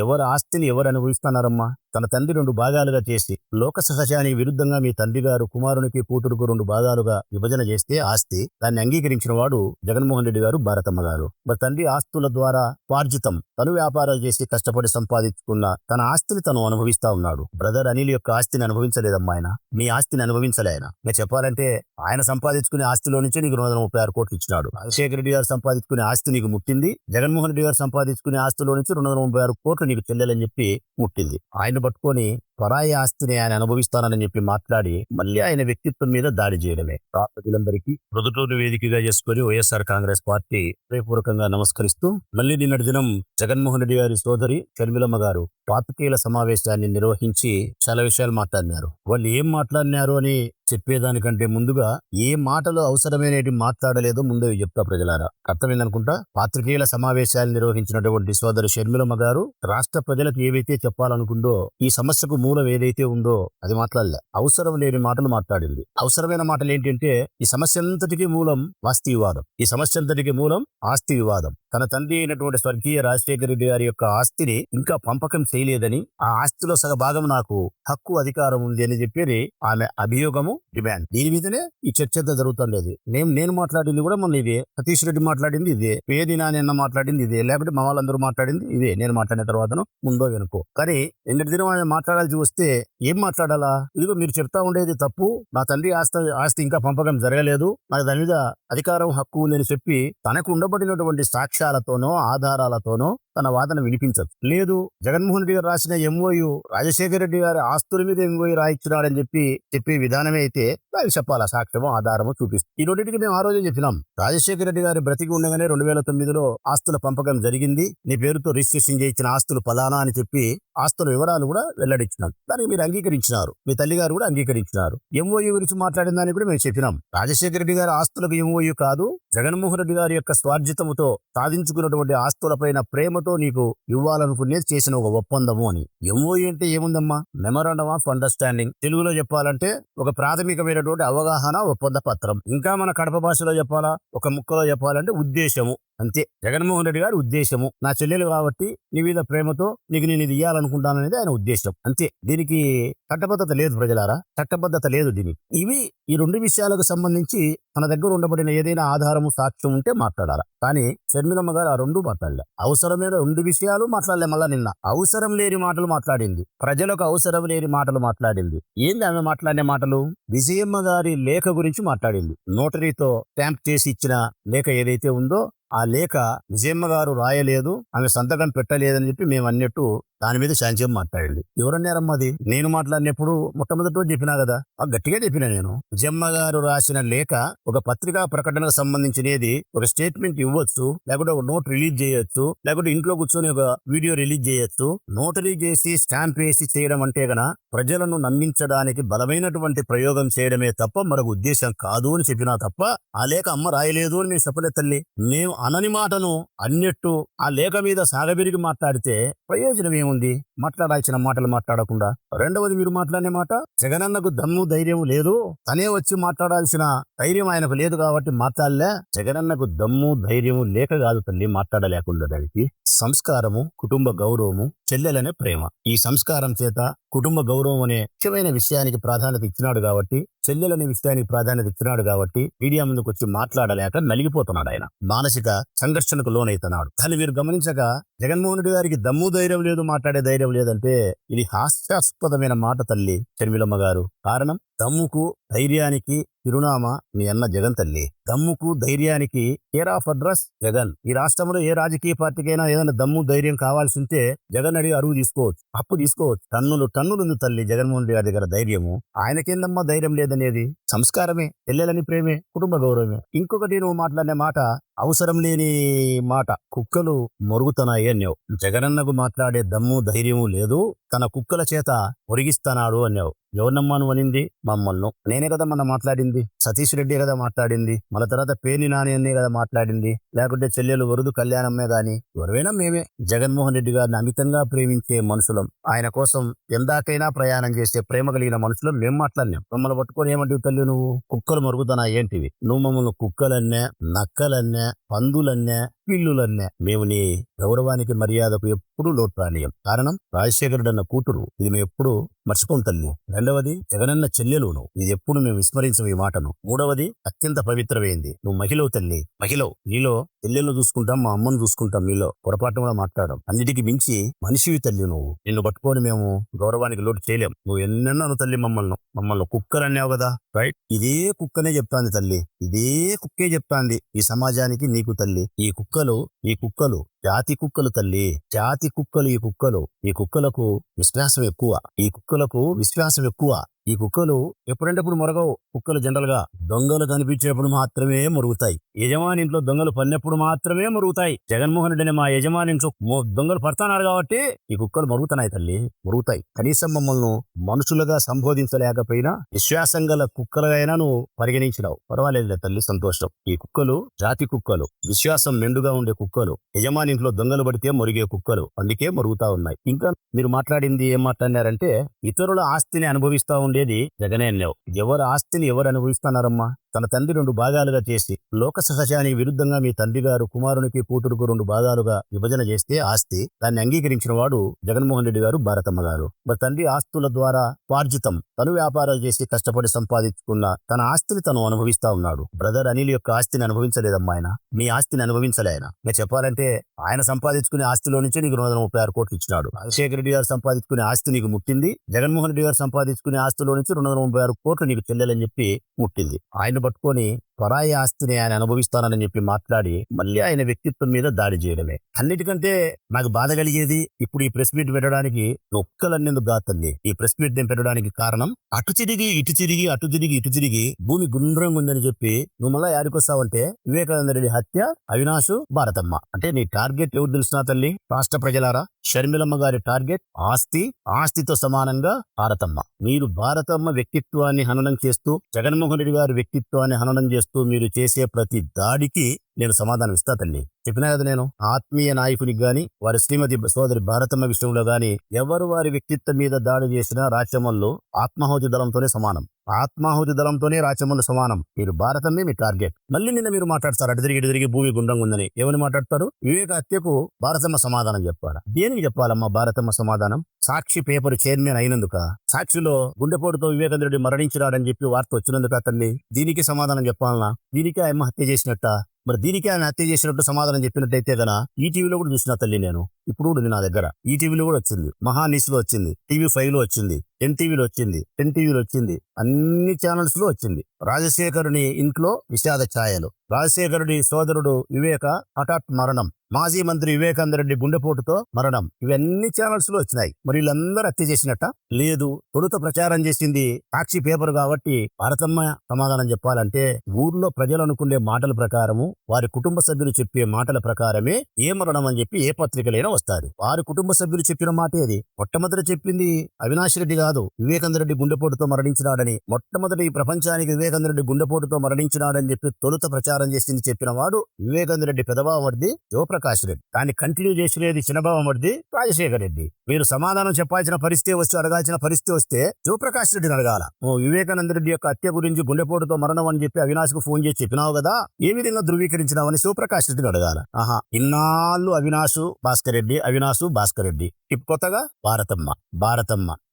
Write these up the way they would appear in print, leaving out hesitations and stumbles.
ఎవరి ఆస్తిని ఎవరు అనుభవిస్తున్నారమ్మా? తన తండ్రి 2 భాగాలుగా చేసి, లోక సహజానికి విరుద్ధంగా మీ తండ్రి గారు కుమారునికి, కూతురుకు 2 భాగాలుగా విభజన చేస్తే ఆస్తి, దాన్ని అంగీకరించిన వాడు జగన్మోహన్ రెడ్డి గారు, భారతమ్మ గారు. మరి తండ్రి ఆస్తుల ద్వారా స్వార్జితం, తను వ్యాపారాలు చేసి కష్టపడి సంపాదించుకున్న తన ఆస్తిని తను అనుభవిస్తా ఉన్నాడు. బ్రదర్ అనిల్ యొక్క ఆస్తిని అనుభవించలేదమ్మా ఆయన. మీ ఆస్తిని అనుభవించలే ఆయన. నేను చెప్పాలంటే ఆయన సంపాదించుకునే ఆస్తిలో నుంచే నీకు 236 కోట్లు ఇచ్చినాడు. రాజశేఖర రెడ్డి గారు సంపాదించుకునే ఆస్తి నీకు ముట్టింది. జగన్మోహన్ రెడ్డి గారు సంపాదించుకునే ఆస్తిలో నుంచి 236 కోట్లు నీకు చెల్లెలని చెప్పి ముట్టింది. ఆయన పట్టుకొని పరాయి ఆస్తిని ఆయన అనుభవిస్తానని చెప్పి మాట్లాడి మళ్ళీ ఆయన వ్యక్తిత్వం మీద దాడి చేయడమే. ప్రజలందరికీ ప్రొద్దుటూరు వేదికగా చేసుకుని వైఎస్ఆర్ కాంగ్రెస్ పార్టీ హృదయపూర్వకంగా నమస్కరిస్తూ, మళ్ళీ నిన్నటి దినం జగన్మోహన్ రెడ్డి గారి సోదరి షర్మిలమ్మ గారు పాత్రికేయుల సమావేశాన్ని నిర్వహించి చాలా విషయాలు మాట్లాడినారు. వాళ్ళు ఏం మాట్లాడినారు అని చెప్పేదానికంటే ముందుగా ఏ మాటలు అవసరమైనవి మాట్లాడలేదో ముందే చెప్తా ప్రజలారా. అర్థమైందనుకుంటా. పాత్రికేయుల సమావేశాలు నిర్వహించినటువంటి సోదరి షర్మిలమ్మ గారు రాష్ట్ర ప్రజలకు ఏవైతే చెప్పాలనుకుందో, ఈ సమస్యకు మూలం ఏదైతే ఉందో అది మాట్లాడలే. అవసరం లేని మాటలు మాట్లాడింది. అవసరమైన మాటలు ఏంటంటే, ఈ సమస్య అంతటికీ మూలం ఆస్తి వివాదం. ఈ సమస్య అంతటికీ మూలం ఆస్తి వివాదం. తన తండ్రి అయినటువంటి స్వర్గీయ రాజశేఖర రెడ్డి గారి యొక్క ఆస్తిని ఇంకా పంపకం చేయలేదని, ఆ ఆస్తిలో సగ భాగం నాకు హక్కు అధికారం ఉంది అని చెప్పేది ఆమె అభియోగము, డిమాండ్. దీని మీదనే ఈ చర్చ జరుగుతుండేది. నేను మాట్లాడింది కూడా మొన్న ఇదే. సతీష్ రెడ్డి మాట్లాడింది ఇదే. పేది నాన్న మాట్లాడింది ఇదే. లేకపోతే మా వాళ్ళందరూ మాట్లాడింది ఇదే. నేను మాట్లాడిన తర్వాతను ముందో వెనుకో. కానీ నిన్నటి దినం ఆమె మాట్లాడాల్సి వస్తే ఏం మాట్లాడాలా? ఇదిగో మీరు చెప్తా ఉండేది తప్పు. నా తండ్రి ఆస్తి ఇంకా పంపకం జరగలేదు, నాకు దాని మీద అధికారం హక్కు ఉందని చెప్పి తనకు ఉండబడినటువంటి సాక్ష్యాలతోనో ఆధారాలతోనో తన వాదన వినిపించదు. లేదు, జగన్మోహన్ రెడ్డి గారు రాసిన ఎంఓయు రాజశేఖర రెడ్డి గారి ఆస్తుల మీద ఎంఓయు రాయించున్నాడని చెప్పే విధానమే అయితే దానికి చెప్పాలా, సాక్ష్యమో ఆధారమో చూపిస్తుంది. ఈ రెండింటికి మేము ఆ రోజే చెప్పినాం. రాజశేఖర రెడ్డి గారి బ్రతికి ఉండగానే 2009లో ఆస్తుల పంపకం జరిగింది, నీ పేరుతో రిజిస్ట్రేషన్ చేయించిన ఆస్తులు ఫలానా అని చెప్పి ఆస్తుల వివరాలు కూడా వెల్లడించినాం. దానికి మీరు అంగీకరించినారు, మీ తల్లి గారు కూడా అంగీకరించినారు. ఎంఓయు గురించి మాట్లాడిన దానికి కూడా మేము చెప్పినాం. రాజశేఖర రెడ్డి గారి ఆస్తులకు ఎంఓయు కాదు, జగన్మోహన్ రెడ్డి గారి యొక్క స్వార్జితముతో సాధించుకున్నటువంటి ఆస్తులపైన ప్రేమతో నీకు ఇవ్వాలనుకునేది చేసిన ఒక ఒప్పందము అని. ఎంఓయు అంటే ఏముందమ్మా? Memorandum of understanding. తెలుగులో చెప్పాలంటే ఒక ప్రాథమికమైనటువంటి అవగాహన ఒప్పంద పత్రం. ఇంకా మన కడప భాషలో చెప్పాలా, ఒక ముక్కలో చెప్పాలంటే ఉద్దేశము. అంతే. జగన్మోహన్ రెడ్డి గారి ఉద్దేశము, నా చెల్లెలు కాబట్టి నీ మీద ప్రేమతో నీకు నేను ఇది ఇయ్యాలనుకుంటాననేది ఆయన ఉద్దేశం. అంతే. దీనికి చట్టబద్ధత లేదు ప్రజలారా, చట్టబద్ధత లేదు దీనికి. ఈ 2 విషయాలకు సంబంధించి మన దగ్గర ఉండబడిన ఏదైనా ఆధారము, సాక్ష్యం ఉంటే మాట్లాడాలా. కానీ షర్మిలమ్మ గారు ఆ 2 మాట్లాడలే. అవసరమైన 2 విషయాలు మాట్లాడలే. మళ్ళా నిన్న అవసరం లేని మాటలు మాట్లాడింది. ప్రజలకు అవసరం లేని మాటలు మాట్లాడింది. ఏంది ఆమె మాట్లాడిన మాటలు? విజయమ్మ గారి లేఖ గురించి మాట్లాడింది. నోటరీతో స్టాంప్ చేసి ఇచ్చిన లేఖ ఏదైతే ఉందో, ఆ లేఖ విజయమ్మ గారు రాయలేదు, ఆమె సంతకం పెట్టలేదని చెప్పి మేము అన్నట్టు దాని మీద శాంత్యం మాట్లాడింది. ఎవరన్నారమ్మా అది? నేను మాట్లాడినప్పుడు మొట్టమొదటి చెప్పినా కదా, గట్టిగా చెప్పినా నేను. విజయమ్మ గారు రాసిన లేఖ ఒక పత్రికా ప్రకటనకు సంబంధించినది. ఒక స్టేట్మెంట్ ఇవ్వచ్చు, లేకపోతే ఒక నోట్ రిలీజ్ చేయొచ్చు, లేకపోతే ఇంట్లో కూర్చొని ఒక వీడియో రిలీజ్ చేయొచ్చు. నోటరీ చేసి స్టాంప్ వేసి చేయడం అంటే గన ప్రజలను నమ్మించడానికి బలమైనటువంటి ప్రయోగం చేయడమే తప్ప మరొక ఉద్దేశం కాదు అని చెప్పినా తప్ప, ఆ లేఖ అమ్మ రాయలేదు అని మేము చెప్పలేదు తల్లి. మేము అనని మాటను అన్నట్టు ఆ లేఖ మీద సాగబెరిగి మాట్లాడితే ప్రయోజనం ఏముంది? మాట్లాడాల్సిన మాటలు మాట్లాడకుండా. రెండవది, మీరు మాట్లాడే మాట, జగనన్నకు దమ్ము ధైర్యం లేదు, తనే వచ్చి మాట్లాడాల్సిన ధైర్యం ఆయనకు లేదు కాబట్టి మాట్లాడలే. జగనన్నకు దమ్ము ధైర్యము లేక కాదు తల్లి మాట్లాడలేకుండా. దానికి సంస్కారము, కుటుంబ గౌరవము, చెల్లెలనే ప్రేమ. ఈ సంస్కారం చేత కుటుంబ గౌరవం అనే ముఖ్యమైన విషయానికి ప్రాధాన్యత ఇచ్చినాడు కాబట్టి, చెల్లెలనే విషయానికి ప్రాధాన్యత ఇచ్చినాడు కాబట్టి మీడియా ముందుకు వచ్చి మాట్లాడలేక నలిగిపోతున్నాడు. ఆయన మానసిక సంఘర్షణకు లోనైతున్నాడు. దాన్ని మీరు గమనించక జగన్మోహన్ రెడ్డి గారికి దమ్ము ధైర్యం లేదు, మాట్లాడే ధైర్యం లేదంటే ఇది హాస్యాస్పదమైన మాట తల్లి షర్మిలమ్మ గారు. కారణం, దమ్ముకు ధైర్యానికి చిరునామా మీ అన్న జగన్ తల్లి. దమ్ముకు ధైర్యానికి కేర్ ఆఫ్ అడ్రస్ జగన్. ఈ రాష్ట్రంలో ఏ రాజకీయ పార్టీకైనా ఏదైనా దమ్ము ధైర్యం కావాల్సి ఉంటే జగన్ అడిగి అరువు తీసుకోవచ్చు, అప్పు తీసుకోవచ్చు. టన్నులు ఉంది తల్లి జగన్మోహన్ రెడ్డి గారి దగ్గర ధైర్యము. ఆయనకేందమ్మా ధైర్యం లేదనేది? సంస్కారమే, చెల్లెలని ప్రేమే, కుటుంబ గౌరవమే. ఇంకొకటి, నువ్వు మాట్లాడిన మాట అవసరం లేని మాట. కుక్కలు మొరుగుతున్నాయి అన్నావు. జగనన్నకు మాట్లాడే దమ్ము ధైర్యము లేదు, తన కుక్కల చేత ఒరిగిస్తున్నాడు అన్నావు. ఎవరినమ్మా నువ్వు అనింది? మమ్మల్ని. నేనే కదా మన మాట్లాడింది. సతీష్ రెడ్డి కదా మాట్లాడింది. మన తర్వాత పేర్ని నాని అన్నే కదా మాట్లాడింది. లేకుంటే చెల్లెలు వరుదు కళ్యాణమ్మే గాని ఎవరైనా మేమే. జగన్మోహన్ రెడ్డి గారిని అమితంగా ప్రేమించే మనుషులం. ఆయన కోసం ఎందాకైనా ప్రయాణం చేసే ప్రేమ కలిగిన మనుషులం మేము మాట్లాడినాం. మమ్మల్ని పట్టుకొని ఏమంటివి తల్లి నువ్వు? కుక్కలు మరుగుతున్నా ఏంటివి? నువ్వు మమ్మల్ని కుక్కలన్నే, నక్కలన్నే, పందులన్నే, పిల్లులన్నే. మేము నీ గౌరవానికి మర్యాదకు ఎప్పుడూ లోటు రానియం. కారణం రాజశేఖరుడు అన్న కూతురు. ఇది మేము ఎప్పుడు మర్చిపోం తల్లి. రెండవది జగనన్న చెల్లెలు నువ్వు. ఇది ఎప్పుడు మేము విస్మరించం ఈ మాటను. మూడవది అత్యంత పవిత్రమైంది. నువ్వు మహిళవు తల్లి. మహిళవు. నీలో చెల్లెలను చూసుకుంటాం, మా అమ్మను చూసుకుంటాం. నీలో పొరపాటు కూడా మాట్లాడడం. అన్నిటికీ మించి మనిషివి తల్లి నువ్వు. నిన్ను పట్టుకొని మేము గౌరవానికి లోటు చేయలేం. నువ్వు ఎన్నెన్నాను తల్లి మమ్మల్ని కుక్కలు అన్నావు కదా, రైట్? ఇదే కుక్కనే చెప్తాంది తల్లి. ఇదే కుక్కే చెప్తాంది ఈ సమాజానికి, నీకు తల్లి. ఈ కుక్కలు జాతి కుక్కలు తల్లి. జాతి కుక్కలు ఈ కుక్కలకు విశ్వాసం ఎక్కువ. ఈ కుక్కలు ఎప్పుడంటప్పుడు మొరగవు. కుక్కలు జనరల్ గా దొంగలు కనిపించేప్పుడు మాత్రమే మొరుగుతాయి. యజమాని ఇంట్లో దొంగలు పడినప్పుడు మాత్రమే మొరుగుతాయి. జగన్మోహన్ రెడ్డి మా యజమాని ఇంట్లో దొంగలు పడుతున్నారు కాబట్టి ఈ కుక్కలు మొరుగుతున్నాయి తల్లి, మొరుగుతాయి. కనీసం మమ్మల్ని మనుషులుగా సంబోధించలేకపోయినా విశ్వాసం గల కుక్కలైనా నువ్వు పరిగణించినావు. పర్వాలేదులే తల్లి, సంతోషం. ఈ కుక్కలు జాతి కుక్కలు, విశ్వాసం మెండుగా ఉండే కుక్కలు, యజమాని ఇంట్లో దొంగలు పడితే మొరిగే కుక్కలు, అందుకే మొరుగుతా ఉన్నాయి. ఇంకా మీరు మాట్లాడింది ఏం మాట్లాడినారంటే ఇతరుల ఆస్తిని అనుభవిస్తా ఉండేది జగనే అన్నావు. ఎవరు ఆస్తిని ఎవరు అనుభవిస్తున్నారమ్మా? తన తండ్రి 2 భాగాలుగా చేసి లోక సహజానికి విరుద్ధంగా మీ తండ్రి గారు కుమారునికి కూతురుకు 2 భాగాలుగా విభజన చేస్తే ఆస్తి, దాన్ని అంగీకరించిన వాడు జగన్మోహన్ రెడ్డి గారు, భారతమ్మ గారు. మరి తండ్రి ఆస్తుల ద్వారా స్వార్జితం, తను వ్యాపారాలు చేసి కష్టపడి సంపాదించుకున్న తన ఆస్తిని తను అనుభవిస్తా ఉన్నాడు. బ్రదర్ అనిల్ యొక్క ఆస్తిని అనుభవించలేదమ్మా ఆయన. మీ ఆస్తిని అనుభవించలే ఆయన. మీరు చెప్పాలంటే ఆయన సంపాదించుకునే ఆస్తిలో నుంచే నీకు 236 కోట్లు ఇచ్చినాడు. రాజశేఖర రెడ్డి గారు సంపాదించుకునే ఆస్తి నీకు ముట్టింది. జగన్మోహన్ రెడ్డి గారు సంపాదించుకునే ఆస్తిలో నుంచి 236 కోట్లు నీకు చెల్లెలని చెప్పి ముట్టింది. ఆయన పట్టుకొని పరాయి ఆస్తిని ఆయన అనుభవిస్తానని చెప్పి మాట్లాడి మళ్ళీ ఆయన వ్యక్తిత్వం మీద దాడి చేయడమే. అన్నిటికంటే నాకు బాధ కలిగేది ఇప్పుడు ఈ ప్రెస్ మీట్ పెట్టడానికి ఒక్కలన్నెందుకు గాతండి. ఈ ప్రెస్ మీట్ నేను పెట్టడానికి కారణం అటు తిరిగి ఇటు తిరిగి భూమి గుండ్రంగా ఉందని చెప్పి నువ్వు మళ్ళా యాడికొస్తావంటే వివేకానంద రెడ్డి హత్య, అవినాష్, భారతమ్మ. అంటే నీ టార్గెట్ ఎవరు తెలుసునా తల్లి? రాష్ట్ర ప్రజలారా, షర్మిలమ్మ గారి టార్గెట్ ఆస్తితో సమానంగా భారతమ్మ. మీరు భారతమ్మ వ్యక్తిత్వాన్ని హననం చేస్తూ, జగన్మోహన్ రెడ్డి గారి వ్యక్తిత్వాన్ని హననం చేస్తూ మీరు చేసే ప్రతి దాడికి నేను సమాధానం ఇస్తా తల్లి. చెప్పినా కదా నేను, ఆత్మీయ నాయకునికి గాని వారి శ్రీమతి సోదరి భారతమ్మ విషయంలో గాని ఎవరు వారి వ్యక్తిత్వం మీద దాడి చేసినా రాచమల్లు ఆత్మాహుతి దళంతోనే సమానం. రాచమల్లు సమానం. మీరు భారతమ్మే మీ టార్గెట్. మళ్ళీ నిన్న మీరు మాట్లాడతారు అటు తిరిగి భూమి గుండంగా ఉందని. ఏమని మాట్లాడతారు? వివేక హత్యకు భారతమ్మ సమాధానం చెప్పాలా? దేనికి చెప్పాలమ్మా భారతమ్మ సమాధానం? సాక్షి పేపర్ చైర్మన్ అయినందుక, సాక్షిలో గుండెపోటుతో వివేకానంద రెడ్డి మరణించినాడని చెప్పి వార్త వచ్చినందుక తల్లి దీనికి సమాధానం చెప్పాలనా? దీనికి ఆయన హత్య చేసినట్ట? మరి దీనికి ఆయన హత్య చేసినట్టు సమాధానం చెప్పినట్టయితే గన ఈటీవీలో కూడా చూసిన తల్లి నేను. ఇప్పుడు ఉంది నా దగ్గర. ఈటీవీలో కూడా వచ్చింది, మహాన్యూస్ లో వచ్చింది, టీవీ5 లో వచ్చింది, ఎన్టీవీలో వచ్చింది, ఎన్టీవీలో వచ్చింది, అన్ని ఛానల్స్ లో వచ్చింది. రాజశేఖరుని ఇంట్లో విషాద ఛాయలు, రాజశేఖరుడి సోదరుడు వివేక హఠాత్ మరణం, మాజీ మంత్రి వివేకానంద రెడ్డి గుండెపోటుతో మరణం, ఇవన్నీ ఛానల్స్ లో వచ్చినాయి. మరి వీళ్ళందరూ హత్య చేసినట్ట? లేదు. తొలుత ప్రచారం చేసింది సాక్షి పేపర్ కాబట్టి భారతమ్మ సమాధానం చెప్పాలంటే ఊర్లో ప్రజలు అనుకునే మాటల ప్రకారము, వారి కుటుంబ సభ్యులు చెప్పే మాటల ప్రకారమే ఏ మరణం అని చెప్పి ఏ పత్రికలైనా వస్తారు. వారి కుటుంబ సభ్యులు చెప్పిన మాటే అది. మొట్టమొదటి చెప్పింది అవినాష్ రెడ్డి కాదు, వివేకానంద రెడ్డి గుండెపోటుతో మరణించినాడని. మొట్టమొదటి ఈ ప్రపంచానికి వివేకానంద రెడ్డి గుండెపోటుతో మరణించినాడని చెప్పి తొలుత ప్రచారం చేసింది చెప్పిన వాడు వివేకానంద రెడ్డి పెదబావమర్ది జయప్రకాష్ రెడ్డి. దాన్ని కంటిన్యూ చేసినది చిన్నబావమర్ది రాజశేఖర రెడ్డి. మీరు సమాధానం చెప్పాల్సిన పరిస్థితి వస్తే, అడగాల్సిన పరిస్థితి వస్తే జయప్రకాష్ రెడ్డిని అడగాల. వివేకానంద రెడ్డి యొక్క హత్య గురించి గుండెపోటుతో మరణం అని చెప్పి అవినాష్ కు ఫోన్ చేసి చెప్పినావు కదా, ఏ విధంగా ధృవీకరించినావని శివప్రకాష్ రెడ్డిని అడగాల. ఇన్నాళ్ళు అవినాష్ భాస్కర్ రెడ్డి, ఇప్పుడు కొత్తగా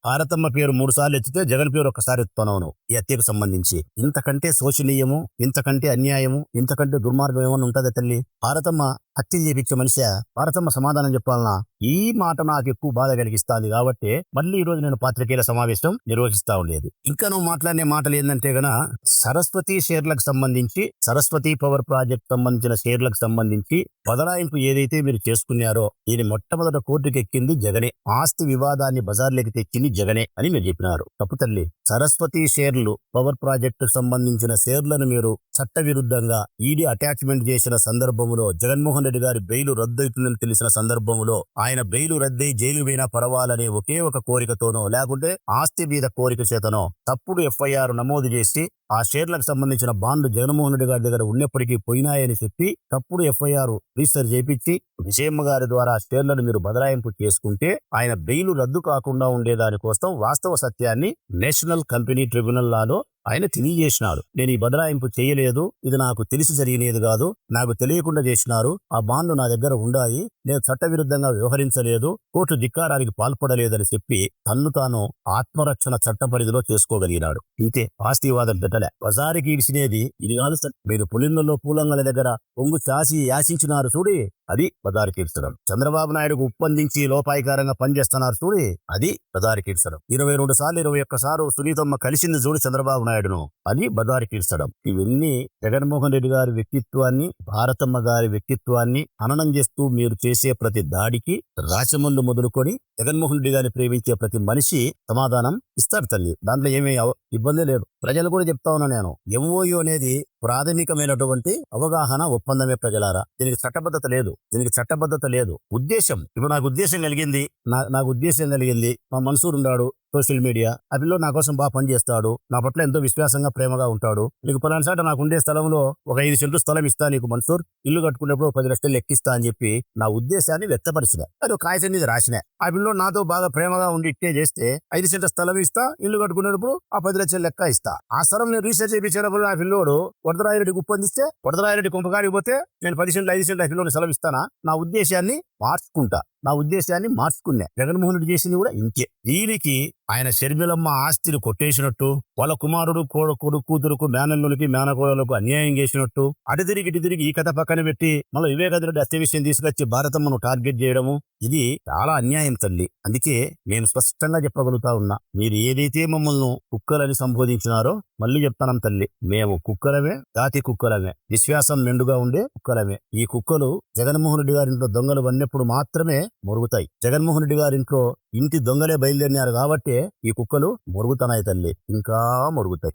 భారతమ్మ పేరు 3 సార్లు ఎత్తితే జగన్ పేరు ఒక్కసారి ఎత్తుతున్నావు ఈ హత్యకు సంబంధించి. ఇంతకంటే శోచనీయము, ఇంతకంటే అన్యాయము, ఇంతకంటే దుర్మార్గం ఏమన్నా ఉంటుందా తల్లి? భారతమ్మ హత్య చేపించే మనిషి. భారతమ్మ సమాధానం చెప్పాలనా? ఈ మాట నాకు ఎక్కువ బాధ కలిగిస్తాంది కాబట్టి మళ్ళీ ఈ రోజు నేను పాత్రికేయుల సమావేశం నిర్వహిస్తా ఉండేది. ఇంకా నువ్వు మాట్లాడే మాటలు ఏంటంటే గన సరస్వతి షేర్లకు సంబంధించి, సరస్వతి పవర్ ప్రాజెక్ట్ సంబంధించిన షేర్లకు సంబంధించి బదలాయింపు ఏదైతే మీరు చేసుకున్నారో ఇది మొట్టమొదట కోర్టుకు ఎక్కింది జగనే. ఆస్తి వివాదాన్ని బజార్లోకి తెచ్చింది జగనే అని మీరు చెప్పినారు. తప్పు తల్లి. సరస్వతి షేర్లు, పవర్ ప్రాజెక్టు సంబంధించిన షేర్లను మీరు చట్ట విరుద్ధంగా ఈడీ అటాచ్మెంట్ చేసిన సందర్భంలో జగన్మోహన్ జగన్మోహన్ రెడ్డి గారి బెయిలు రద్దవుతుందని తెలిసిన సందర్భంలో ఆయన బెయిలు రద్దయి జైలు పోయినా పర్వాలనే ఒకే ఒక కోరికతోనో లేకుంటే ఆస్తి మీద కోరిక చేతనో తప్పుడు ఎఫ్ఐఆర్ నమోదు చేసి ఆ షేర్లకు సంబంధించిన బాండ్లు జగన్మోహన్ రెడ్డి గారి దగ్గర ఉన్నప్పటికీ పోయినాయని చెప్పి తప్పుడు ఎఫ్ఐఆర్ రిజిస్టర్ చేపించి విజయమ్మ గారి ద్వారా ఆ షేర్లను మీరు బదలాయింపు చేసుకుంటే ఆయన బెయిలు రద్దు కాకుండా ఉండేదాని కోసం వాస్తవ సత్యాన్ని నేషనల్ కంపెనీ ట్రిబ్యునల్ లాలో ఆయన తెలియజేసినారు. నేను ఈ బదలాయింపు చేయలేదు, ఇది నాకు తెలిసి జరిగినది కాదు, నాకు తెలియకుండా చేసినారు, ఆ బాండ్లు నా దగ్గర ఉండాయి, నేను చట్టవిరుద్ధంగా వ్యవహరించలేదు, కోర్టు ధిక్కారానికి పాల్పడలేదని చెప్పి తన్ను తాను ఆత్మరక్షణ చట్ట పరిధిలో చేసుకోగలిగినాడు. ఇంతే, ఆస్తివాదం పెట్టలే. బజారికి ఇడిసినేది ఇది కాదు సార్. మీరు పులింలలో పూలంగల దగ్గర పొంగు చాసి యాచించినారు చూడి, అది బజారుకి ఇడ్చడం. చంద్రబాబు నాయుడుకు ఉప్పందించి లోపాయికారంగా పనిచేస్తున్నారు చూడి, అది బజారుకి ఇడ్చడం. 22 సార్లు 21 సార్లు సునీతమ్మ కలిసింది చూడు చంద్రబాబు నాయుడును, అది బజారుకి ఇడ్చడం. ఇవన్నీ జగన్మోహన్ రెడ్డి గారి వ్యక్తిత్వాన్ని, భారతమ్మ గారి వ్యక్తిత్వాన్ని హననం చేస్తూ మీరు చేసే ప్రతి దాడికి రాచమల్లు మొదలుకొని జగన్మోహన్ రెడ్డి గారిని ప్రేమించే ప్రతి మనిషి సమాధానం ఇస్తాడు తల్లి. దాంట్లో ఏమీ ఇబ్బంది లేదు. ప్రజలు కూడా చెప్తా ఉన్నా నేను, ఎంఓయూ అనేది ప్రాథమికమైనటువంటి అవగాహన ఒప్పందమే ప్రజలారా. దీనికి చట్టబద్ధత లేదు, దీనికి చట్టబద్ధత లేదు. ఉద్దేశం, ఇప్పుడు నాకు ఉద్దేశం కలిగింది, నాకు ఉద్దేశం కలిగింది, మా మన్సూర్ ఉన్నాడు సోషల్ మీడియా, ఆ పిల్లో నా కోసం బాగా పనిచేస్తాడు, నా పట్ల ఎంతో విశ్వాసంగా ప్రేమగా ఉంటాడు, నీకు పలానా నాకు ఉండే స్థలంలో ఒక 5 సెంట్లు స్థలం ఇస్తా నీకు మన్సూర్, ఇల్లు కట్టుకునేప్పుడు 10 లక్షలు లెక్కిస్తా అని చెప్పి నా ఉద్దేశాన్ని వ్యక్తపరిచిన, అది ఒక కాగితం మీద రాసిన. ఆ పిల్లో నాతో బాగా ప్రేమగా ఉండి ఇట్టే చేస్తే 5 సెంట్ల స్థలం ఇస్తా, ఇల్లు కట్టుకునేటప్పుడు ఆ 10 లక్షలు లెక్క ఇస్తా. ఆ స్థలం నేను రీసెర్చ్ చేయించేటప్పుడు ఆ పిల్లోడు వరదరాయిరెడ్డికి ఉప్పందిస్తే వరదరాయిరెడ్డి కుంపకాడికి పోతే నేను 10 సెంట్లు 5 సెంట్లు ఆ పిల్లోని స్థలం ఇస్తానా? నా ఉద్దేశాన్ని మార్చుకుంటా, నా ఉద్దేశాన్ని మార్చుకున్నా. జగన్మోహన్ రెడ్డి చేసింది కూడా ఇంకే. దీనికి ఆయన షర్మిలమ్మ ఆస్తిని కొట్టేసినట్టు, వాళ్ళ కుమారుడు కొడుకు కూతురుకు మేనల్లులకి మేనకోడలకు అన్యాయం చేసినట్టు, అటు తిరిగి ఈ కథ పక్కన పెట్టి మళ్ళీ వివేకానంద హత్య విషయం తీసుకొచ్చి భారతమ్మను టార్గెట్ చేయడము, ఇది చాలా అన్యాయం తల్లి. అందుకే నేను స్పష్టంగా చెప్పగలుగుతా ఉన్నా, మీరు ఏదైతే మమ్మల్ని కుక్కలని సంబోధించినారో మళ్ళీ చెప్తానం తల్లి, మేము కుక్కలమే, జాతి కుక్కలమే, విశ్వాసం మెండుగా ఉండే కుక్కలమే. ఈ కుక్కలు జగన్మోహన్ రెడ్డి గారింట్లో దొంగలు వన్నప్పుడు మాత్రమే మొరుగుతాయి. జగన్మోహన్ రెడ్డి గారింట్లో ఇంటి దొంగలే బయలుదేరినారు కాబట్టి ఈ కుక్కలు మొరుగుతున్నాయి తల్లి, ఇంకా మొరుగుతాయి.